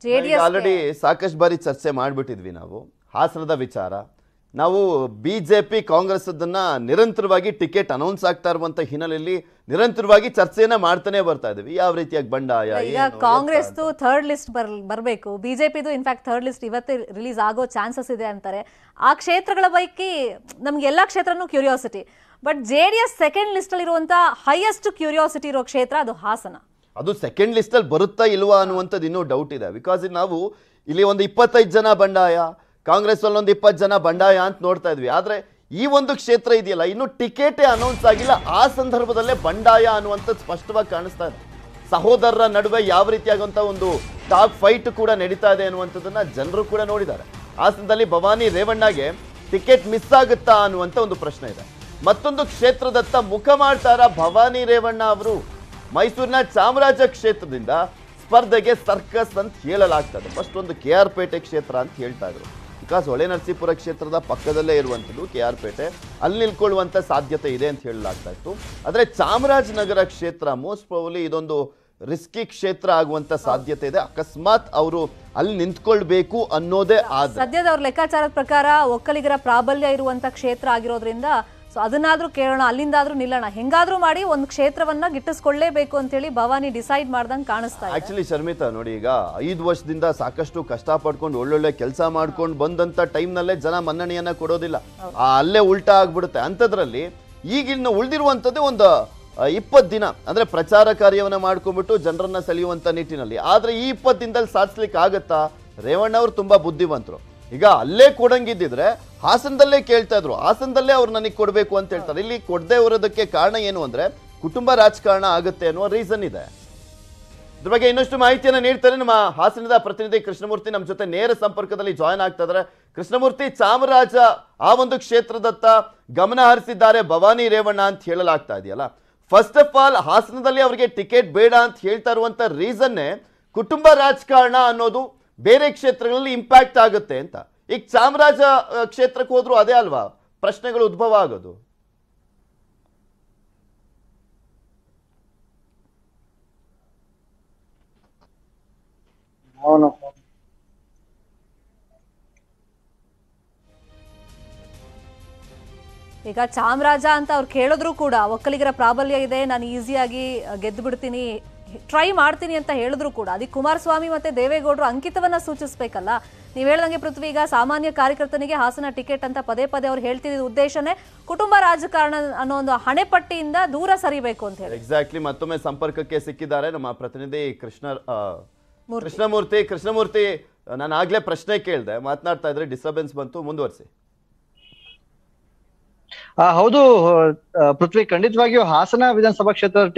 JDS already ಸಾಕಷ್ಟು ಬಾರಿ ಚರ್ಚೆ ಮಾಡಿಬಿಟ್ಟಿದ್ವಿ ನಾವು ಹಾಸನದ ವಿಚಾರ. ನಾವು ಬಿಜೆಪಿ ಕಾಂಗ್ರೆಸ್ ಅದನ್ನ ನಿರಂತರವಾಗಿ ಟಿಕೆಟ್ ಅನೌನ್ಸ್ ಆಗ್ತಾ ಇರುವಂತ ಹಿನ್ನೆಲೆಯಲ್ಲಿ ನಿರಂತರವಾಗಿ ಚರ್ಚೆಯನ್ನ ಮಾಡ್ತಾನೆ ಬರ್ತಾ ಇದೀವಿ. ಯಾವ ರೀತಿಯಾಗಿ ಬಂಡಾಯ, ಈಗ ಕಾಂಗ್ರೆಸ್ ಥರ್ಡ್ ಲಿಸ್ಟ್ ಬರಬೇಕು, ಬಿಜೆಪಿದು ಇನ್ಫ್ಯಾಕ್ಟ್ ಥರ್ಡ್ ಲಿಸ್ಟ್ ಇವತ್ತೇ ರಿಲೀಸ್ ಆಗೋ ಚಾನ್ಸಸ್ ಇದೆ ಅಂತಾರೆ. ಆ ಕ್ಷೇತ್ರಗಳ ಪೈಕಿ ನಮ್ಗೆ ಎಲ್ಲಾ ಕ್ಷೇತ್ರನೂ curiosity, but JDS second list ಅಲ್ಲಿ ಇರುವಂತ ಹೈಯೆಸ್ಟ್ ಕ್ಯೂರಿಯಾಸಿಟಿ ಇರೋ ಕ್ಷೇತ್ರ ಅದು ಹಾಸನ. ಅದು ಸೆಕೆಂಡ್ ಲಿಸ್ಟ್ ಅಲ್ಲಿ ಬರುತ್ತಾ ಇಲ್ವಾ ಅನ್ನುವಂಥದ್ದು ಇನ್ನೂ ಡೌಟ್ ಇದೆ. ಬಿಕಾಸ್ ನಾವು ಇಲ್ಲಿ ಒಂದು 25 ಜನ ಬಂಡಾಯ, ಕಾಂಗ್ರೆಸ್ ಅಲ್ಲಿ ಒಂದು 20 ಜನ ಬಂಡಾಯ ಅಂತ ನೋಡ್ತಾ ಇದ್ವಿ. ಆದ್ರೆ ಈ ಒಂದು ಕ್ಷೇತ್ರ ಇದೆಯಲ್ಲ, ಇನ್ನು ಟಿಕೆಟೇ ಅನೌನ್ಸ್ ಆಗಿಲ್ಲ, ಆ ಸಂದರ್ಭದಲ್ಲೇ ಬಂಡಾಯ ಅನ್ನುವಂಥದ್ದು ಸ್ಪಷ್ಟವಾಗಿ ಕಾಣಿಸ್ತಾ ಇದೆ. ಸಹೋದರರ ನಡುವೆ ಯಾವ ರೀತಿಯಾಗುವಂತ ಒಂದು ಟಾಪ್ ಫೈಟ್ ಕೂಡ ನಡೀತಾ ಇದೆ ಅನ್ನುವಂಥದ್ದನ್ನ ಜನರು ಕೂಡ ನೋಡಿದ್ದಾರೆ. ಹಾಸನದಲ್ಲಿ ಭವಾನಿ ರೇವಣ್ಣಗೆ ಟಿಕೆಟ್ ಮಿಸ್ ಆಗುತ್ತಾ ಅನ್ನುವಂಥ ಒಂದು ಪ್ರಶ್ನೆ ಇದೆ. ಮತ್ತೊಂದು ಕ್ಷೇತ್ರದತ್ತ ಮುಖ ಮಾಡ್ತಾರ ಭವಾನಿ ರೇವಣ್ಣ ಅವರು. ಮೈಸೂರಿನ ಚಾಮರಾಜ ಕ್ಷೇತ್ರದಿಂದ ಸ್ಪರ್ಧೆಗೆ ಸರ್ಕಸ್ ಅಂತ ಹೇಳಲಾಗ್ತದೆ. ಫಸ್ಟ್ ಒಂದು KR ಪೇಟೆ ಕ್ಷೇತ್ರ ಅಂತ ಹೇಳ್ತಾ ಇದ್ರು. ಬಿಕಾಸ್ ಹೊಳೆನರಸೀಪುರ ಕ್ಷೇತ್ರದ ಪಕ್ಕದಲ್ಲೇ ಇರುವಂಥದ್ದು KR ಪೇಟೆ, ಅಲ್ಲಿ ನಿಲ್ಕೊಳ್ಳುವಂಥ ಸಾಧ್ಯತೆ ಇದೆ ಅಂತ ಹೇಳಲಾಗ್ತಾ ಇತ್ತು. ಆದರೆ ಚಾಮರಾಜನಗರ ಕ್ಷೇತ್ರ ಮೋಸ್ಟ್ ಪ್ರಾಬಬ್ಲಿ ಇದೊಂದು ರಿಸ್ಕಿ ಕ್ಷೇತ್ರ ಆಗುವಂತ ಸಾಧ್ಯತೆ ಇದೆ. ಅಕಸ್ಮಾತ್ ಅವರು ಅಲ್ಲಿ ನಿಂತ್ಕೊಳ್ಬೇಕು ಅನ್ನೋದೇ ಸದ್ಯದ ಅವ್ರ ಲೆಕ್ಕಾಚಾರದ ಪ್ರಕಾರ ಒಕ್ಕಲಿಗರ ಪ್ರಾಬಲ್ಯ ಇರುವಂತ ಕ್ಷೇತ್ರ ಆಗಿರೋದ್ರಿಂದ ಸೊ ಅದನ್ನಾದ್ರೂ ಕೇಳೋಣ, ಅಲ್ಲಿಂದಾದ್ರೂ ನಿಲ್ಲೋಣ, ಹೆಂಗಾದ್ರೂ ಮಾಡಿ ಒಂದು ಕ್ಷೇತ್ರವನ್ನ ಗಿಟ್ಟಿಸ್ಕೊಳ್ಳೇಬೇಕು ಅಂತ ಹೇಳಿ ಭವಾನಿ ಡಿಸೈಡ್ ಮಾಡ್ದಂಗೆ ಕಾಣಿಸ್ತಾ ಇದೆ. ಆಕ್ಚುಲಿ ಶರ್ಮಿತಾ ನೋಡಿ, ಈಗ 5 ವರ್ಷದಿಂದ ಸಾಕಷ್ಟು ಕಷ್ಟ ಪಡ್ಕೊಂಡು ಒಳ್ಳೊಳ್ಳೆ ಕೆಲಸ ಮಾಡ್ಕೊಂಡು ಬಂದಂತ ಟೈಮ್ ನಲ್ಲೇ ಜನ ಮನ್ನಣೆಯನ್ನ ಕೊಡೋದಿಲ್ಲ, ಅಲ್ಲೇ ಉಲ್ಟಾ ಆಗ್ಬಿಡುತ್ತೆ. ಅಂಥದ್ರಲ್ಲಿ ಈಗಿನ್ನು ಉಳಿದಿರುವಂತದ್ದೇ ಒಂದು 20 ದಿನ, ಅಂದ್ರೆ ಪ್ರಚಾರ ಕಾರ್ಯವನ್ನ ಮಾಡ್ಕೊಂಡ್ಬಿಟ್ಟು ಜನರನ್ನ ಸೆಳೆಯುವಂತ ನಿಟ್ಟಿನಲ್ಲಿ. ಆದ್ರೆ ಈ 20 ದಿನದಲ್ಲಿ ಸಾಧಿಸ್ಲಿಕ್ಕೆ ಆಗತ್ತಾ? ರೇವಣ್ಣ ಅವರು ತುಂಬಾ ಬುದ್ಧಿವಂತರು. ಈಗ ಅಲ್ಲೇ ಕೊಡಂಗಿದ್ದಿದ್ರೆ ಹಾಸನದಲ್ಲೇ ಕೇಳ್ತಾ ಇದ್ರು, ಹಾಸನದಲ್ಲೇ ಅವ್ರು ನನಗೆ ಕೊಡಬೇಕು ಅಂತ ಹೇಳ್ತಾರೆ. ಇಲ್ಲಿ ಕೊಡದೆ ಇರೋದಕ್ಕೆ ಕಾರಣ ಏನು ಅಂದ್ರೆ ಕುಟುಂಬ ರಾಜಕಾರಣ ಆಗುತ್ತೆ ಅನ್ನುವ ರೀಸನ್ ಇದೆ. ಇದ್ರ ಬಗ್ಗೆ ಇನ್ನಷ್ಟು ಮಾಹಿತಿಯನ್ನು ನೀಡ್ತಾರೆ ನಮ್ಮ ಹಾಸನದ ಪ್ರತಿನಿಧಿ ಕೃಷ್ಣಮೂರ್ತಿ ನಮ್ಮ ಜೊತೆ ನೇರ ಸಂಪರ್ಕದಲ್ಲಿ ಜಾಯ್ನ್ ಆಗ್ತಾ ಇದ್ದಾರೆ. ಕೃಷ್ಣಮೂರ್ತಿ, ಚಾಮರಾಜ ಆ ಒಂದು ಕ್ಷೇತ್ರದತ್ತ ಗಮನ ಹರಿಸಿದ್ದಾರೆ ಭವಾನಿ ರೇವಣ್ಣ ಅಂತ ಹೇಳಲಾಗ್ತಾ ಇದೆಯಲ್ಲ. ಫಸ್ಟ್ ಆಫ್ ಆಲ್ ಹಾಸನದಲ್ಲಿ ಅವರಿಗೆ ಟಿಕೆಟ್ ಬೇಡ ಅಂತ ಹೇಳ್ತಾ ಇರುವಂತ ರೀಸನ್ನೇ ಕುಟುಂಬ ರಾಜಕಾರಣ ಅನ್ನೋದು ಬೇರೆ ಕ್ಷೇತ್ರಗಳಲ್ಲಿ ಇಂಪ್ಯಾಕ್ಟ್ ಆಗುತ್ತೆ ಅಂತ. ಈಗ ಚಾಮರಾಜ ಕ್ಷೇತ್ರಕ್ಕೆ ಹೋದ್ರು ಅದೇ ಅಲ್ವಾ ಪ್ರಶ್ನೆಗಳು ಉದ್ಭವ ಆಗೋದು? ಈಗ ಚಾಮರಾಜ ಅಂತ ಅವ್ರು ಕೇಳಿದ್ರು ಕೂಡ ಒಕ್ಕಲಿಗರ ಪ್ರಾಬಲ್ಯ ಇದೆ, ನಾನು ಈಸಿಯಾಗಿ ಗೆದ್ದು ಬಿಡ್ತೀನಿ, ಟ್ರೈ ಮಾಡ್ತೀನಿ ಅಂತ ಹೇಳಿದ್ರು ಕೂಡ ಅದಕ್ಕೆ ಕುಮಾರಸ್ವಾಮಿ ಮತ್ತೆ ದೇವೇಗೌಡರು ಅಂಕಿತವನ್ನ ಸೂಚಿಸಬೇಕಲ್ಲ. ನೀವು ಹೇಳ್ದಂಗೆ ಪೃಥ್ವಿ, ಈಗ ಸಾಮಾನ್ಯ ಕಾರ್ಯಕರ್ತನಿಗೆ ಹಾಸನ ಟಿಕೆಟ್ ಅಂತ ಪದೇ ಪದೇ ಅವ್ರು ಹೇಳ್ತಿದ್ದ ಉದ್ದೇಶನೇ ಕುಟುಂಬ ರಾಜಕಾರಣ ಅನ್ನೋ ಒಂದು ಹಣೆಪಟ್ಟಿಯಿಂದ ದೂರ ಸರಿಬೇಕು ಅಂತ ಹೇಳಿ. ಎಕ್ಸಾಕ್ಟ್ಲಿ. ಮತ್ತೊಮ್ಮೆ ಸಂಪರ್ಕಕ್ಕೆ ಸಿಕ್ಕಿದ್ದಾರೆ ನಮ್ಮ ಪ್ರತಿನಿಧಿ ಕೃಷ್ಣಮೂರ್ತಿ, ನಾನು ಆಗ್ಲೇ ಪ್ರಶ್ನೆ ಕೇಳಿದೆ, ಮಾತನಾಡ್ತಾ ಇದ್ರೆ ಡಿಸ್ಟರ್ಬೆನ್ಸ್ ಬಂತು, ಮುಂದುವರಿಸಿ. ಹೌದು ಪೃಥ್ವಿ, ಖಂಡಿತವಾಗಿಯೂ ಹಾಸನ ವಿಧಾನಸಭಾ ಕ್ಷೇತ್ರದ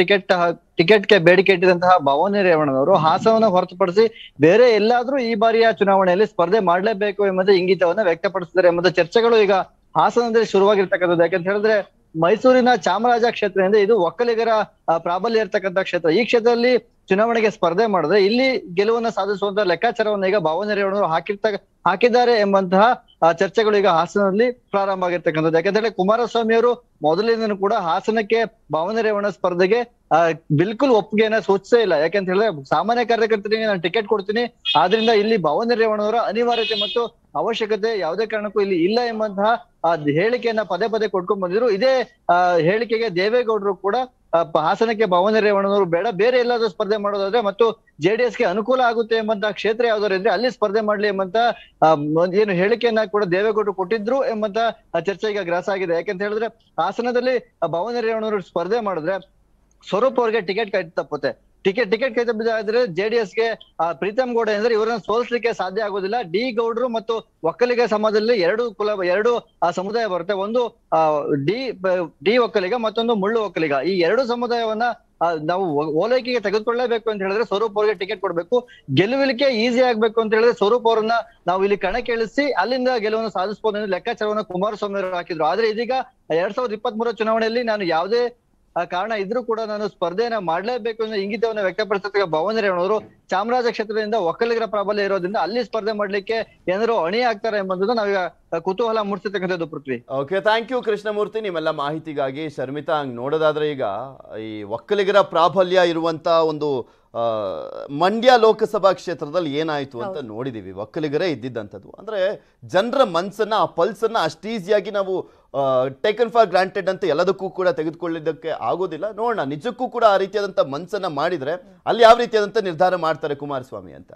ಟಿಕೆಟ್ಗೆ ಬೇಡಿಕೆ ಇಟ್ಟಿದಂತಹ ಭವಾನಿ ರೇವಣ್ಣನವರು ಹಾಸನವನ್ನು ಹೊರತುಪಡಿಸಿ ಬೇರೆ ಎಲ್ಲಾದ್ರೂ ಈ ಬಾರಿಯ ಚುನಾವಣೆಯಲ್ಲಿ ಸ್ಪರ್ಧೆ ಮಾಡಲೇಬೇಕು ಎಂಬುದೇ ಇಂಗಿತವನ್ನ ವ್ಯಕ್ತಪಡಿಸಿದ್ದಾರೆ ಎಂಬುದು ಚರ್ಚೆಗಳು ಈಗ ಹಾಸನದಲ್ಲಿ ಶುರುವಾಗಿರ್ತಕ್ಕಂಥದ್ದು. ಯಾಕಂತ ಹೇಳಿದ್ರೆ ಮೈಸೂರಿನ ಚಾಮರಾಜ ಕ್ಷೇತ್ರದಿಂದ ಇದು ಒಕ್ಕಲಿಗರ ಪ್ರಾಬಲ್ಯ ಇರ್ತಕ್ಕಂಥ ಕ್ಷೇತ್ರ. ಈ ಕ್ಷೇತ್ರದಲ್ಲಿ ಚುನಾವಣೆಗೆ ಸ್ಪರ್ಧೆ ಮಾಡಿದ್ರೆ ಇಲ್ಲಿ ಗೆಲುವನ್ನ ಸಾಧಿಸುವಂತ ಲೆಕ್ಕಾಚಾರವನ್ನ ಈಗ ಭವಾನಿ ರೇವಣ್ಣನವರು ಹಾಕಿದ್ದಾರೆ ಎಂಬಂತಹ ಚರ್ಚೆಗಳು ಈಗ ಹಾಸನದಲ್ಲಿ ಪ್ರಾರಂಭ ಆಗಿರ್ತಕ್ಕಂಥದ್ದು. ಯಾಕಂದ್ರೆ ಕುಮಾರಸ್ವಾಮಿ ಅವರು ಮೊದಲಿಂದನೂ ಕೂಡ ಹಾಸನಕ್ಕೆ ಭವಾನಿ ರೇವಣ್ಣ ಸ್ಪರ್ಧೆಗೆ ಬಿಲ್ಕುಲ್ ಒಪ್ಪಿಗೆಯನ್ನ ಸೂಚಿಸೇ ಇಲ್ಲ. ಯಾಕಂತ ಹೇಳಿದ್ರೆ ಸಾಮಾನ್ಯ ಕಾರ್ಯಕರ್ತರಿಗೆ ನಾನು ಟಿಕೆಟ್ ಕೊಡ್ತೀನಿ, ಆದ್ರಿಂದ ಇಲ್ಲಿ ಭವಾನಿ ರೇವಣ್ಣವರ ಅನಿವಾರ್ಯತೆ ಮತ್ತು ಅವಶ್ಯಕತೆ ಯಾವುದೇ ಕಾರಣಕ್ಕೂ ಇಲ್ಲಿ ಇಲ್ಲ ಎಂಬಂತಹ ಹೇಳಿಕೆಯನ್ನ ಪದೇ ಪದೇ ಕೊಟ್ಕೊಂಡ್ ಬಂದಿದ್ರು. ಇದೇ ಹೇಳಿಕೆಗೆ ದೇವೇಗೌಡರು ಕೂಡ ಹಾಸನಕ್ಕೆ ಭವಾನಿ ರೇವಣ್ಣನವರು ಬೇಡ, ಬೇರೆ ಎಲ್ಲಾದ್ರೂ ಸ್ಪರ್ಧೆ ಮಾಡೋದಾದ್ರೆ ಮತ್ತು JDSಗೆ ಅನುಕೂಲ ಆಗುತ್ತೆ ಎಂಬಂತಹ ಕ್ಷೇತ್ರ ಯಾವ್ದಾದ್ರು ಇದ್ರೆ ಅಲ್ಲಿ ಸ್ಪರ್ಧೆ ಮಾಡ್ಲಿ ಎಂಬಂತ ಏನು ಹೇಳಿಕೆಯನ್ನ ಕೂಡ ದೇವೇಗೌಡರು ಕೊಟ್ಟಿದ್ರು ಎಂಬಂತ ಚರ್ಚೆ ಈಗ ಗ್ರಾಸ ಆಗಿದೆ. ಯಾಕಂತ ಹೇಳಿದ್ರೆ ಹಾಸನದಲ್ಲಿ ಭವಾನಿ ರೇವಣ್ಣನವರು ಸ್ಪರ್ಧೆ ಮಾಡಿದ್ರೆ ಸ್ವರೂಪ್ ಅವ್ರಿಗೆ ಟಿಕೆಟ್ ಕೈ ತಪ್ಪುತ್ತೆ. ಟಿಕೆಟ್ ಕೈ ತಪ್ಪಿದ್ರೆ JDSಗೆ ಪ್ರೀತಮ್ ಗೌಡ ಅಂದ್ರೆ ಇವರನ್ನ ಸೋಲಿಸ್ಲಿಕ್ಕೆ ಸಾಧ್ಯ ಆಗೋದಿಲ್ಲ. ಡಿ ಗೌಡರು ಮತ್ತು ಒಕ್ಕಲಿಗ ಸಮಾಜದಲ್ಲಿ ಎರಡು ಸಮುದಾಯ ಬರುತ್ತೆ. ಒಂದು ಡಿ ಒಕ್ಕಲಿಗ, ಮತ್ತೊಂದು ಮುಳ್ಳು ಒಕ್ಕಲಿಗ. ಈ ಎರಡು ಸಮುದಾಯವನ್ನ ನಾವು ಓಲೈಕೆಗೆ ತೆಗೆದುಕೊಳ್ಳಲೇಬೇಕು ಅಂತ ಹೇಳಿದ್ರೆ ಸ್ವರೂಪ್ ಅವ್ರಿಗೆ ಟಿಕೆಟ್ ಕೊಡ್ಬೇಕು. ಗೆಲುವಿಲಿಕ್ಕೆ ಈಸಿ ಆಗ್ಬೇಕು ಅಂತ ಹೇಳಿದ್ರೆ ಸ್ವರೂಪ್ ಅವರನ್ನ ನಾವು ಇಲ್ಲಿ ಕಣಕ್ಕೆ ಇಳಿಸಿ ಅಲ್ಲಿಂದ ಗೆಲುವನ್ನು ಸಾಧಿಸಬಹುದು ಅನ್ನೋ ಲೆಕ್ಕಾಚಾರವನ್ನ ಕುಮಾರಸ್ವಾಮಿ ಅವರು ಹಾಕಿದ್ರು. ಆದ್ರೆ ಇದೀಗ 2023 ಚುನಾವಣೆಯಲ್ಲಿ ನಾನು ಯಾವುದೇ ಕಾರಣ ಇದ್ರೂ ಕೂಡ ನಾನು ಸ್ಪರ್ಧೆಯನ್ನ ಮಾಡ್ಲೇಬೇಕು ಅನ್ನೋ ಇಂಗಿತವನ್ನ ವ್ಯಕ್ತಪಡಿಸಿದ ಭವಾನಿ ರೇವಣ್ಣನವರು ಚಾಮರಾಜ ಕ್ಷೇತ್ರದಿಂದ ಒಕ್ಕಲಿಗರ ಪ್ರಾಬಲ್ಯ ಇರೋದ್ರಿಂದ ಅಲ್ಲಿ ಸ್ಪರ್ಧೆ ಮಾಡ್ಲಿಕ್ಕೆ ಏನಾದ್ರು ಅಣಿ ಆಗ್ತಾರೆ ಎಂಬುದನ್ನ ನಾವೀಗ ಕುತೂಹಲ ಮೂಡಿಸಿರ್ತಕ್ಕಂಥದ್ದು ಪೃಥ್ವಿ. ಓಕೆ, ಥ್ಯಾಂಕ್ ಯು ಕೃಷ್ಣಮೂರ್ತಿ ನಿಮ್ಮೆಲ್ಲ ಮಾಹಿತಿಗಾಗಿ. ಶರ್ಮಿತಾ, ಹಂಗ್ ನೋಡೋದಾದ್ರೆ ಈಗ ಈ ಒಕ್ಕಲಿಗರ ಪ್ರಾಬಲ್ಯ ಇರುವಂತ ಒಂದು ಮಂಡ್ಯ ಲೋಕಸಭಾ ಕ್ಷೇತ್ರದಲ್ಲಿ ಏನಾಯ್ತು ಅಂತ ನೋಡಿದೀವಿ. ಒಕ್ಕಲಿಗರೇ ಇದ್ದಿದ್ದಂಥದ್ದು. ಅಂದ್ರೆ ಜನರ ಮನ್ಸನ್ನ, ಆ ಪಲ್ಸನ್ನ ಅಷ್ಟು ಈಸಿಯಾಗಿ ನಾವು ಟೇಕನ್ ಫಾರ್ ಗ್ರಾಂಟೆಡ್ ಅಂತ ಎಲ್ಲದಕ್ಕೂ ಕೂಡ ತೆಗೆದುಕೊಳ್ಳಿದ್ದಕ್ಕೆ ಆಗೋದಿಲ್ಲ. ನೋಡೋಣ ನಿಜಕ್ಕೂ ಕೂಡ ಆ ರೀತಿಯಾದಂಥ ಮನ್ಸನ್ನ ಮಾಡಿದ್ರೆ ಅಲ್ಲಿ ಯಾವ ರೀತಿಯಾದಂಥ ನಿರ್ಧಾರ ಮಾಡ್ತಾರೆ ಕುಮಾರಸ್ವಾಮಿ ಅಂತ.